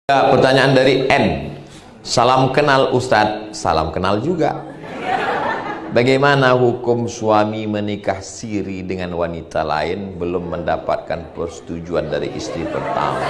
Pertanyaan dari N. Salam kenal Ustadz. Salam kenal juga. Bagaimana hukum suami menikah siri dengan wanita lain belum mendapatkan persetujuan dari istri pertama?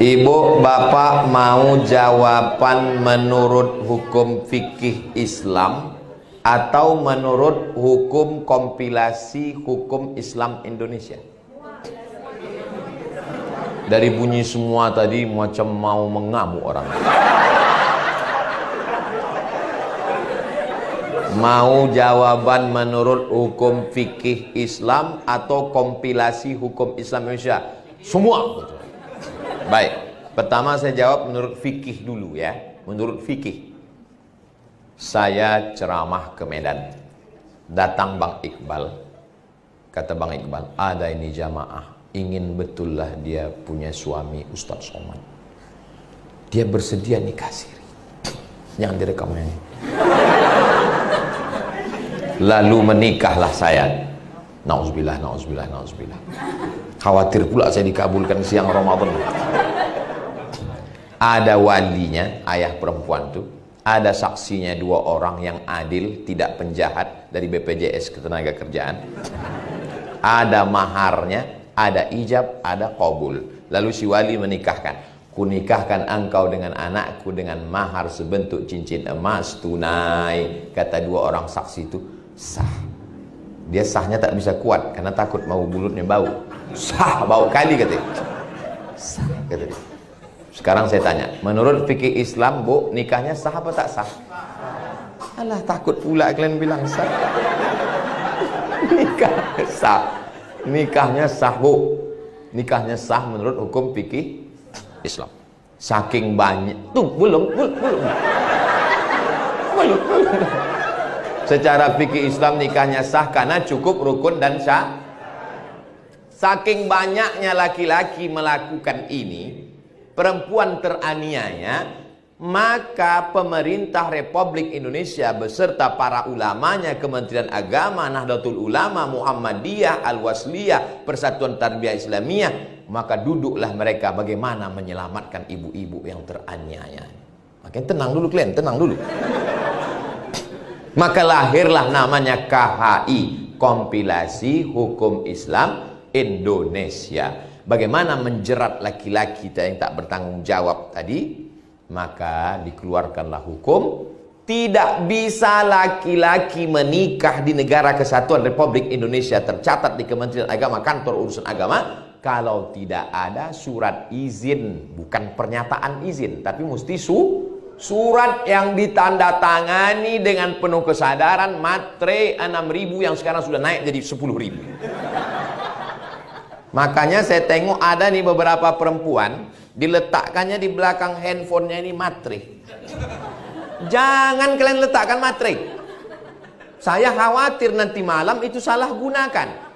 Ibu, bapak mau jawaban menurut hukum fikih Islam atau menurut hukum kompilasi hukum Islam Indonesia? Dari bunyi semua tadi macam mau mengamuk orang. Mau jawaban menurut hukum fikih Islam atau kompilasi hukum Islam Indonesia? Semua. Baik, pertama saya jawab menurut fikih dulu ya. Menurut fikih, saya ceramah ke Medan. Datang Bang Iqbal. Kata Bang Iqbal, ada ini jamaah, ingin betullah dia punya suami Ustadz Somad. Dia bersedia nikah siri. Jangan direkam ini. Lalu menikahlah saya. Nauzubillah, nauzubillah, nauzubillah. Khawatir pula saya dikabulkan siang Ramadan. Ada walinya, ayah perempuan tuh. Ada saksinya 2 orang yang adil, tidak penjahat dari BPJS Ketenagakerjaan. Ada maharnya, ada ijab, ada qabul. Lalu si wali menikahkan. Kunikahkan engkau dengan anakku dengan mahar sebentuk cincin emas tunai. Kata 2 orang saksi itu sah. Dia sahnya tak bisa kuat karena takut mau mulutnya bau. Sah, bau kali katanya. Sah katanya. Sekarang saya tanya, menurut fikih Islam, Bu, nikahnya sah apa tak sah? Alah, takut pula kalian bilang sah. Nikah sah. Nikahnya sah, Bu. Nikahnya sah menurut hukum fikih Islam. Saking banyak. Tuh, belum. Secara fikih Islam nikahnya sah karena cukup rukun dan sah. Saking banyaknya laki-laki melakukan ini, perempuan teraniaya, maka pemerintah Republik Indonesia beserta para ulamanya, Kementerian Agama, Nahdlatul Ulama, Muhammadiyah, Al-Wasliyah, Persatuan Tarbiyah Islamiyah, maka duduklah mereka bagaimana menyelamatkan ibu-ibu yang teraniaya. Makanya tenang dulu kalian, tenang dulu. Maka lahirlah namanya KHI, Kompilasi Hukum Islam Indonesia. Bagaimana menjerat laki-laki yang tak bertanggung jawab tadi? Maka dikeluarkanlah hukum, tidak bisa laki-laki menikah di negara kesatuan Republik Indonesia tercatat di Kementerian Agama, kantor urusan agama, kalau tidak ada surat izin, bukan pernyataan izin, tapi mesti surat yang ditandatangani dengan penuh kesadaran, matre 6.000 yang sekarang sudah naik jadi 10.000. Makanya saya tengok ada nih beberapa perempuan diletakkannya di belakang handphonenya ini matre. Jangan kalian letakkan matre. Saya khawatir nanti malam itu salah gunakan.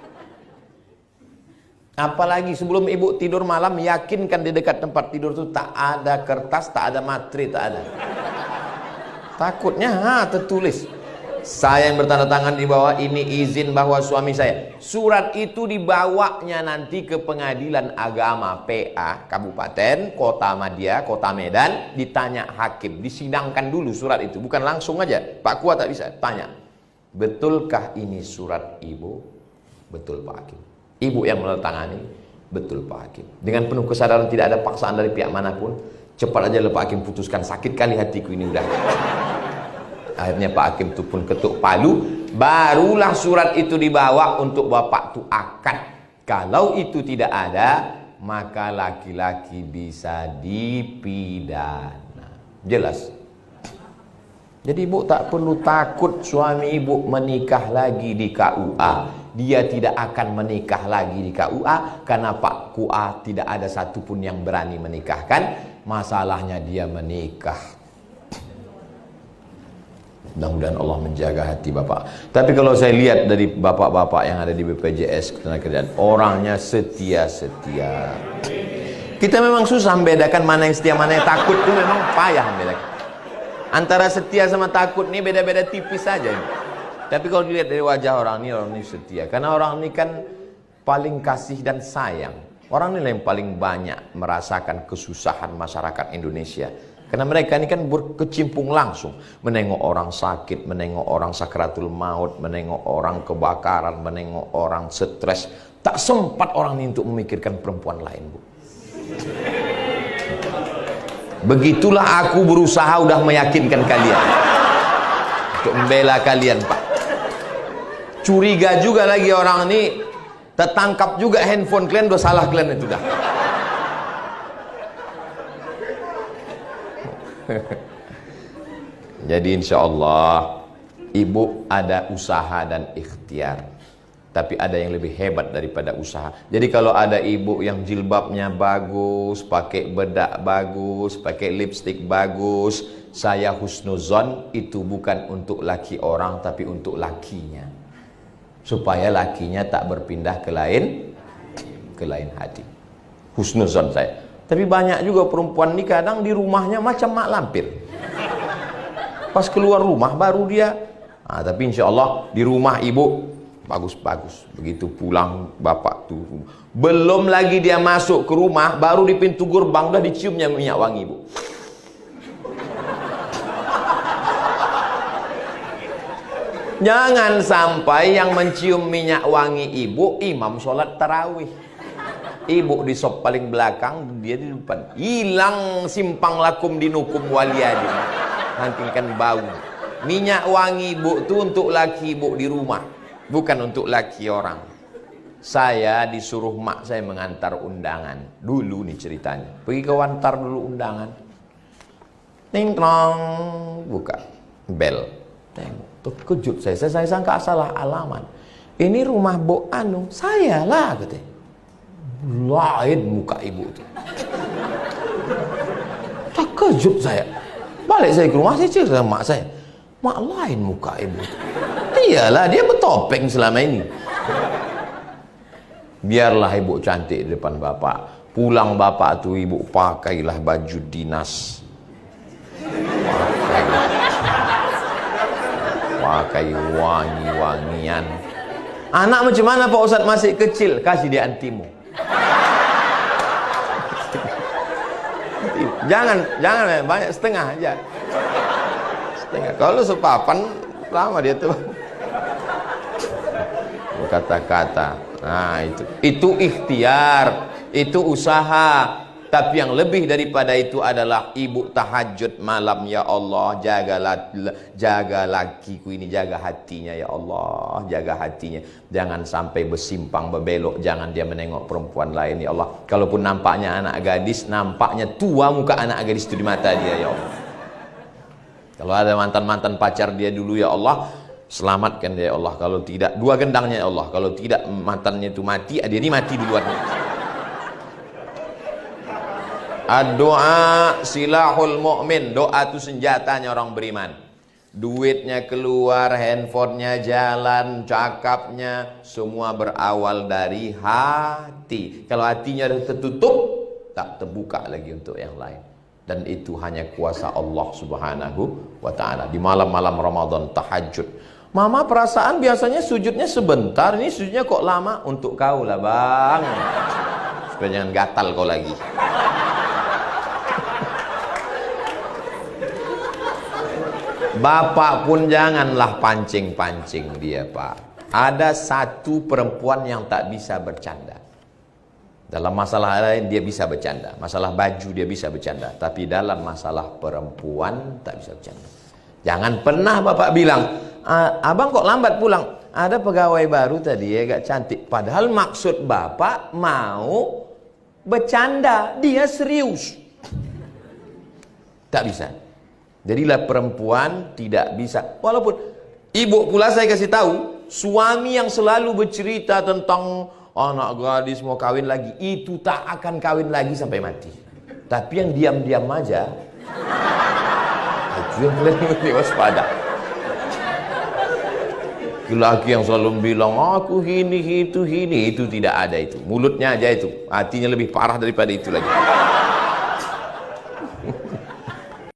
Apalagi sebelum ibu tidur malam, yakinkan di dekat tempat tidur itu tak ada kertas, tak ada matre, tak ada. Takutnya tertulis, saya yang bertanda tangan di bawah ini izin bahwa suami saya. Surat itu dibawanya nanti ke pengadilan agama PA Kabupaten, Kota Madia, Kota Medan, ditanya hakim, disidangkan dulu surat itu, bukan langsung aja. Pak Kuat tak bisa, tanya, betulkah ini surat ibu? Betul Pak Hakim. Ibu yang menandatangani, betul Pak Hakim. Dengan penuh kesadaran, tidak ada paksaan dari pihak manapun, cepat aja Pak Hakim putuskan, sakit kali hatiku ini udah. Akhirnya Pak Hakim itu pun ketuk palu, barulah surat itu dibawa untuk bapak itu akad. Kalau itu tidak ada, maka laki-laki bisa dipidana. Jelas? Jadi ibu tak perlu takut suami ibu menikah lagi di KUA. Dia tidak akan menikah lagi di KUA karena Pak KUA tidak ada satupun yang berani menikahkan. Masalahnya dia menikah. Mudah-mudahan Allah menjaga hati bapak. Tapi kalau saya lihat dari bapak-bapak yang ada di BPJS Ketenagakerjaan, orangnya setia-setia. Kita memang susah membedakan mana yang setia, mana yang takut, itu memang payah membedakan. Antara setia sama takut ini beda-beda tipis saja ini. Tapi kalau dilihat dari wajah orang ini setia. Karena orang ini kan paling kasih dan sayang. Orang ini yang paling banyak merasakan kesusahan masyarakat Indonesia. Karena mereka ini kan berkecimpung langsung. Menengok orang sakit, menengok orang sakratul maut, menengok orang kebakaran, menengok orang stres. Tak sempat orang ini untuk memikirkan perempuan lain, Bu. Begitulah aku berusaha udah meyakinkan kalian untuk membela kalian, Pak. Curiga juga lagi orang ini, tertangkap juga handphone kalian, udah salah kalian itu dah. Jadi insya Allah ibu ada usaha dan ikhtiar. Tapi ada yang lebih hebat daripada usaha. Jadi kalau ada ibu yang jilbabnya bagus, pakai bedak bagus, pakai lipstik bagus, saya husnuzon, itu bukan untuk laki orang tapi untuk lakinya. Supaya lakinya tak berpindah ke lain hati. Husnuzon saya. Tapi banyak juga perempuan ini kadang di rumahnya macam mak lampir. Pas keluar rumah baru dia. Tapi insya Allah di rumah ibu bagus-bagus. Begitu pulang bapak tuh, belum lagi dia masuk ke rumah, baru di pintu gerbang udah diciumnya minyak wangi, Bu. Jangan sampai yang mencium minyak wangi ibu imam sholat tarawih. Ibu di sop paling belakang, dia di depan. Hilang simpang lakum dinukum waliyadin. Nanti kan bau. Minyak wangi ibu tuh untuk laki ibu di rumah, bukan untuk laki orang. Saya disuruh mak saya mengantar undangan. Dulu nih ceritanya. Pergi ke wantar dulu undangan. Ting tong, buka bel. Tengok, terkejut saya sangka salah alamat. Ini rumah Bo Anu, saya lah katanya. Lain muka ibu itu. Terkejut saya. Balik saya ke rumah, saya cerita sama mak saya. Mak, lain muka ibu itu. Iyalah, dia bertopeng selama ini. Biarlah ibu cantik di depan bapak. Pulang bapak tuh ibu pakailah baju dinas. Pakai wangi-wangian. Anak macam mana Pak Ustadz masih kecil? Kasih dia antimu. Jangan banyak, setengah aja. Setengah. Kalau sepapan lama dia tuh. Kata-kata. Nah, itu ikhtiar, itu usaha. Tapi yang lebih daripada itu adalah ibu tahajud malam, ya Allah, jaga lakiku ini, jaga hatinya ya Allah, jaga hatinya. Jangan sampai bersimpang berbelok, jangan dia menengok perempuan lain ya Allah. Kalaupun nampaknya anak gadis, nampaknya tua muka anak gadis itu di mata dia ya Allah. Kalau ada mantan-mantan pacar dia dulu ya Allah, selamatkan dia ya Allah. Kalau tidak, dua gendangnya ya Allah. Kalau tidak mantannya itu mati, dia ini mati duluan. Doa silahul mu'min. Doa itu senjatanya orang beriman. Duitnya keluar, handphonenya jalan, cakapnya, semua berawal dari hati. Kalau hatinya sudah tertutup, tak terbuka lagi untuk yang lain. Dan itu hanya kuasa Allah subhanahu wa ta'ala. Di malam-malam Ramadan tahajud. Mama perasaan biasanya sujudnya sebentar, ini sujudnya kok lama? Untuk kau lah bang, supaya jangan gatal kau lagi. Bapak pun janganlah pancing-pancing dia, Pak. Ada satu perempuan yang tak bisa bercanda. Dalam masalah lain dia bisa bercanda. Masalah baju dia bisa bercanda. Tapi dalam masalah perempuan tak bisa bercanda. Jangan pernah Bapak bilang, abang kok lambat pulang? Ada pegawai baru tadi agak cantik. Padahal maksud Bapak mau bercanda. Dia serius. Tak bisa. Jadilah perempuan tidak bisa. Walaupun ibu pula saya kasih tahu, suami yang selalu bercerita tentang anak gadis mau kawin lagi, itu tak akan kawin lagi sampai mati. Tapi yang diam-diam aja, itu yang kalian mesti waspada. Laki yang selalu bilang aku ini itu tidak ada itu. Mulutnya aja itu, hatinya lebih parah daripada itu lagi.